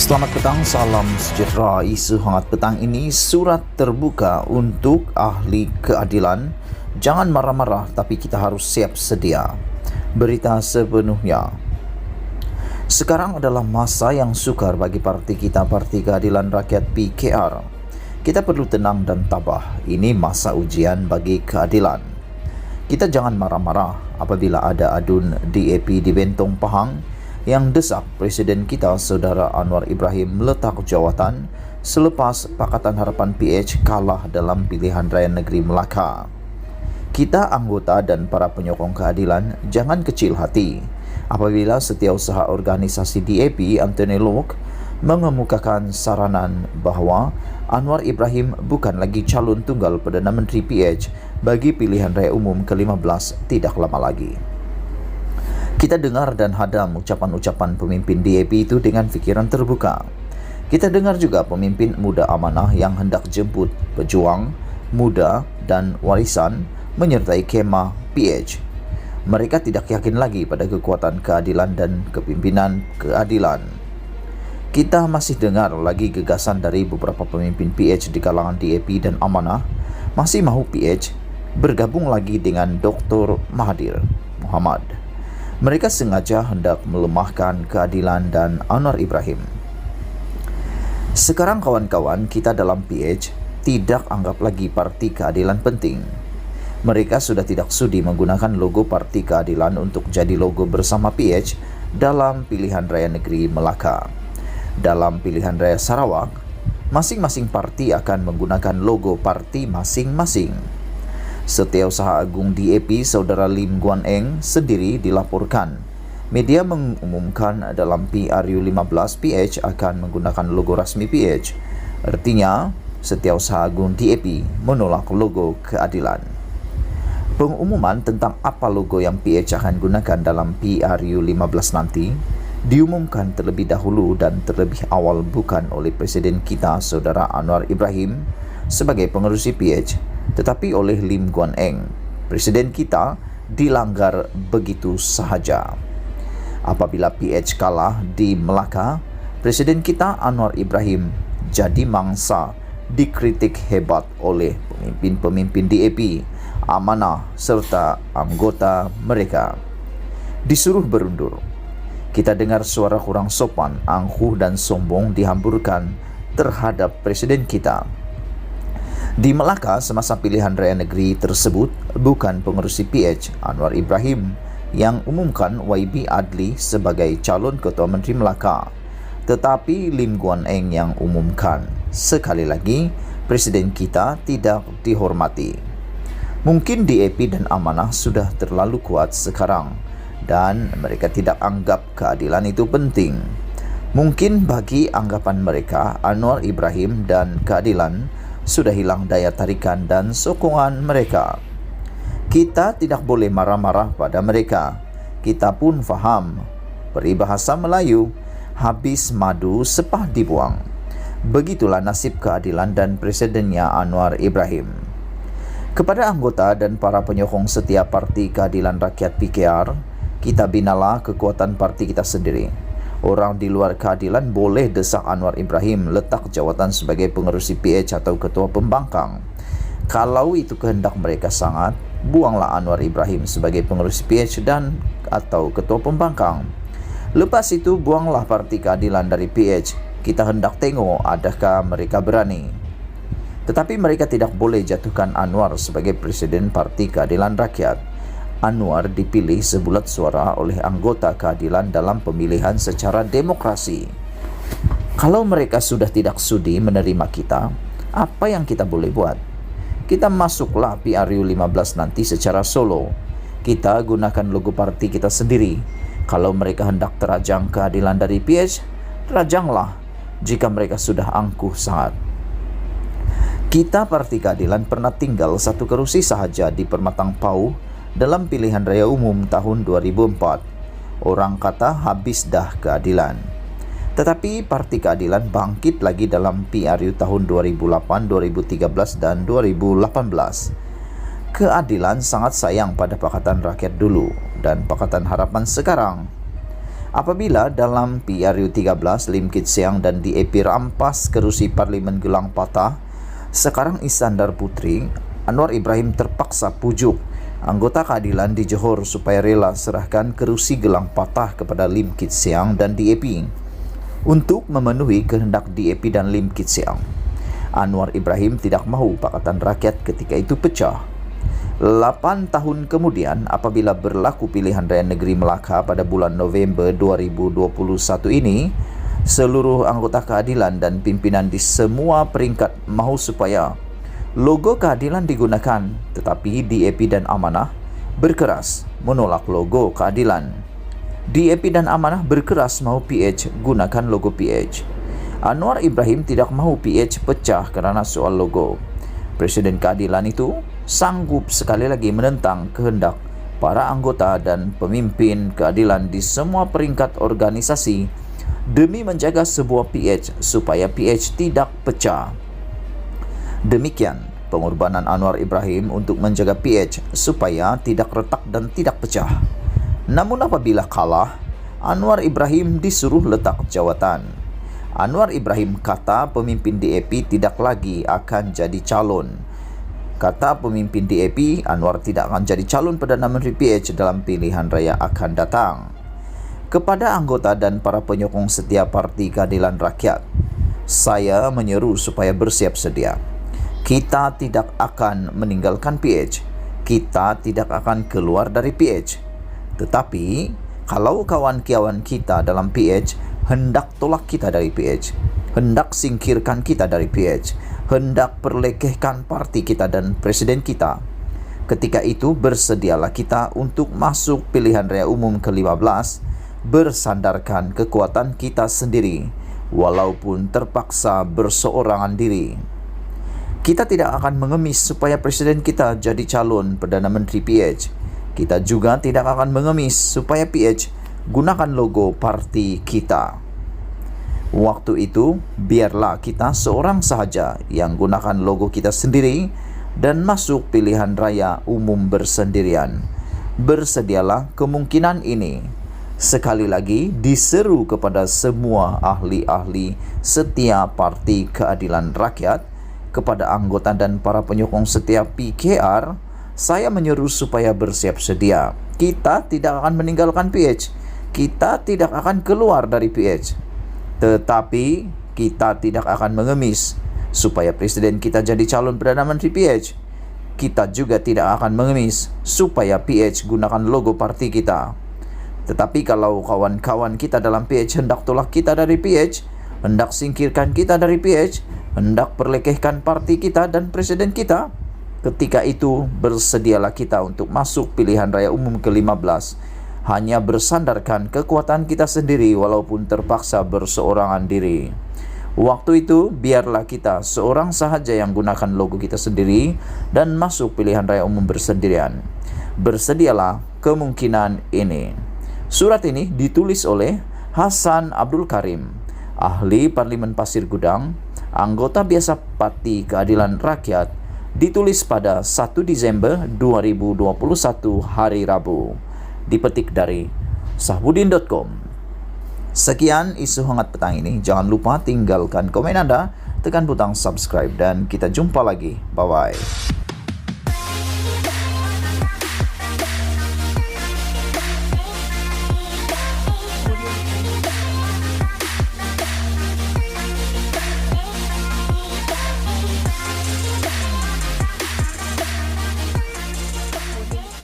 Selamat petang, salam sejahtera. Isu hangat petang ini surat terbuka untuk ahli keadilan. Jangan marah-marah, tapi kita harus siap sedia. Berita sepenuhnya. Sekarang adalah masa yang sukar bagi parti kita, Parti Keadilan Rakyat PKR. Kita perlu tenang dan tabah. Ini masa ujian bagi keadilan. Kita jangan marah-marah apabila ada adun DAP di Bentong Pahang yang desak Presiden kita Saudara Anwar Ibrahim meletak jawatan selepas Pakatan Harapan PH kalah dalam pilihan raya negeri Melaka. Kita anggota dan para penyokong keadilan jangan kecil hati apabila Setiausaha Organisasi DAP Anthony Lok mengemukakan saranan bahawa Anwar Ibrahim bukan lagi calon tunggal Perdana Menteri PH bagi pilihan raya umum ke-15 tidak lama lagi. Kita dengar dan hadam ucapan-ucapan pemimpin DAP itu dengan fikiran terbuka. Kita dengar juga pemimpin muda amanah yang hendak jemput pejuang, muda dan warisan menyertai kemah PH. Mereka tidak yakin lagi pada kekuatan keadilan dan kepimpinan keadilan. Kita masih dengar lagi gagasan dari beberapa pemimpin PH di kalangan DAP dan amanah masih mahu PH bergabung lagi dengan Dr. Mahathir Mohamad. Mereka sengaja hendak melemahkan keadilan dan Anwar Ibrahim. Sekarang kawan-kawan, kita dalam PH tidak anggap lagi Parti Keadilan penting. Mereka sudah tidak sudi menggunakan logo Parti Keadilan untuk jadi logo bersama PH dalam pilihan raya negeri Melaka. Dalam pilihan raya Sarawak, masing-masing parti akan menggunakan logo parti masing-masing. Setiausaha Agung DAP Saudara Lim Guan Eng sendiri dilaporkan media mengumumkan dalam PRU 15 PH akan menggunakan logo rasmi PH. Artinya, Setiausaha Agung DAP menolak logo keadilan. Pengumuman tentang apa logo yang PH akan gunakan dalam PRU 15 nanti diumumkan terlebih dahulu dan terlebih awal bukan oleh Presiden kita Saudara Anwar Ibrahim sebagai pengerusi PH, tetapi oleh Lim Guan Eng. Presiden kita dilanggar begitu sahaja. Apabila PH kalah di Melaka, Presiden kita Anwar Ibrahim jadi mangsa dikritik hebat oleh pemimpin-pemimpin DAP, amanah serta anggota mereka. Disuruh berundur. Kita dengar suara kurang sopan, angkuh dan sombong dihamburkan terhadap Presiden kita. Di Melaka semasa pilihan raya negeri tersebut bukan pengerusi PH Anwar Ibrahim yang umumkan YB Adli sebagai calon Ketua Menteri Melaka, tetapi Lim Guan Eng yang umumkan. Sekali lagi, Presiden kita tidak dihormati. Mungkin DAP dan amanah sudah terlalu kuat sekarang dan mereka tidak anggap keadilan itu penting. Mungkin bagi anggapan mereka Anwar Ibrahim dan keadilan sudah hilang daya tarikan dan sokongan mereka. Kita tidak boleh marah-marah pada mereka. Kita pun faham peribahasa Melayu, habis madu sepah dibuang. Begitulah nasib keadilan dan presidennya Anwar Ibrahim. Kepada anggota dan para penyokong setia Parti Keadilan Rakyat PKR, kita binalah kekuatan parti kita sendiri. Orang di luar keadilan boleh desak Anwar Ibrahim letak jawatan sebagai pengerusi PH atau ketua pembangkang. Kalau itu kehendak mereka sangat, buanglah Anwar Ibrahim sebagai pengerusi PH dan atau ketua pembangkang. Lepas itu buanglah Parti Keadilan dari PH. Kita hendak tengok adakah mereka berani. Tetapi mereka tidak boleh jatuhkan Anwar sebagai Presiden Parti Keadilan Rakyat. Anwar dipilih sebulat suara oleh anggota keadilan dalam pemilihan secara demokrasi. Kalau mereka sudah tidak sudi menerima kita, apa yang kita boleh buat? Kita masuklah PRU 15 nanti secara solo. Kita gunakan logo parti kita sendiri. Kalau mereka hendak terajang keadilan dari PH, terajanglah jika mereka sudah angkuh sangat. Kita Parti Keadilan pernah tinggal satu kerusi sahaja di Permatang Pauh dalam pilihan raya umum tahun 2004. Orang kata habis dah keadilan. Tetapi Parti Keadilan bangkit lagi dalam PRU tahun 2008, 2013 dan 2018. Keadilan sangat sayang pada Pakatan Rakyat dulu dan Pakatan Harapan sekarang. Apabila dalam PRU 13 Lim Kit Siang dan DAP rampas kerusi Parlimen Gelang Patah, sekarang Iskandar Putri, Anwar Ibrahim terpaksa pujuk anggota keadilan di Johor supaya rela serahkan kerusi Gelang Patah kepada Lim Kit Siang dan DAP untuk memenuhi kehendak DAP dan Lim Kit Siang. Anwar Ibrahim tidak mahu Pakatan Rakyat ketika itu pecah. 8 tahun kemudian, apabila berlaku pilihan raya negeri Melaka pada bulan November 2021 ini, seluruh anggota keadilan dan pimpinan di semua peringkat mahu supaya logo keadilan digunakan, tetapi DAP dan Amanah berkeras menolak logo keadilan. DAP dan Amanah berkeras mahu PH gunakan logo PH. Anwar Ibrahim tidak mahu PH pecah kerana soal logo. Presiden keadilan itu sanggup sekali lagi menentang kehendak para anggota dan pemimpin keadilan di semua peringkat organisasi demi menjaga sebuah PH supaya PH tidak pecah. Demikian pengorbanan Anwar Ibrahim untuk menjaga PH supaya tidak retak dan tidak pecah. Namun apabila kalah, Anwar Ibrahim disuruh letak jawatan. Anwar Ibrahim kata pemimpin DAP tidak lagi akan jadi calon. Kata pemimpin DAP, Anwar tidak akan jadi calon Perdana Menteri PH dalam pilihan raya akan datang. Kepada anggota dan para penyokong setia Parti Keadilan Rakyat, saya menyeru supaya bersiap sedia. Kita tidak akan meninggalkan PH. Kita tidak akan keluar dari PH. Tetapi, kalau kawan-kawan kita dalam PH hendak tolak kita dari PH, hendak singkirkan kita dari PH, hendak perlekehkan parti kita dan presiden kita, ketika itu bersedialah kita untuk masuk pilihan raya umum ke-15 bersandarkan kekuatan kita sendiri, walaupun terpaksa berseorangan diri. Kita tidak akan mengemis supaya presiden kita jadi calon Perdana Menteri PH. Kita juga tidak akan mengemis supaya PH gunakan logo parti kita. Waktu itu, biarlah kita seorang sahaja yang gunakan logo kita sendiri dan masuk pilihan raya umum bersendirian. Bersedialah kemungkinan ini. Sekali lagi, diseru kepada semua ahli-ahli setia Parti Keadilan Rakyat, kepada anggota dan para penyokong setia PKR, saya menyeru supaya bersiap sedia. Kita tidak akan meninggalkan PH. Kita tidak akan keluar dari PH. Tetapi kita tidak akan mengemis supaya presiden kita jadi calon Perdana Menteri PH. Kita juga tidak akan mengemis supaya PH gunakan logo parti kita. Tetapi kalau kawan-kawan kita dalam PH hendak tolak kita dari PH, hendak singkirkan kita dari PH, hendak perlekehkan parti kita dan presiden kita, ketika itu bersedialah kita untuk masuk pilihan raya umum ke-15, hanya bersandarkan kekuatan kita sendiri walaupun terpaksa berseorangan diri. Waktu itu biarlah kita seorang sahaja yang gunakan logo kita sendiri dan masuk pilihan raya umum bersendirian. Bersedialah kemungkinan ini. Surat ini ditulis oleh Hasan Abdul Karim, ahli Parlimen Pasir Gudang, anggota biasa Parti Keadilan Rakyat, ditulis pada 1 Desember 2021 hari Rabu. Dipetik dari sahbudin.com. Sekian isu hangat petang ini. Jangan lupa tinggalkan komen Anda, tekan butang subscribe dan kita jumpa lagi. Bye-bye.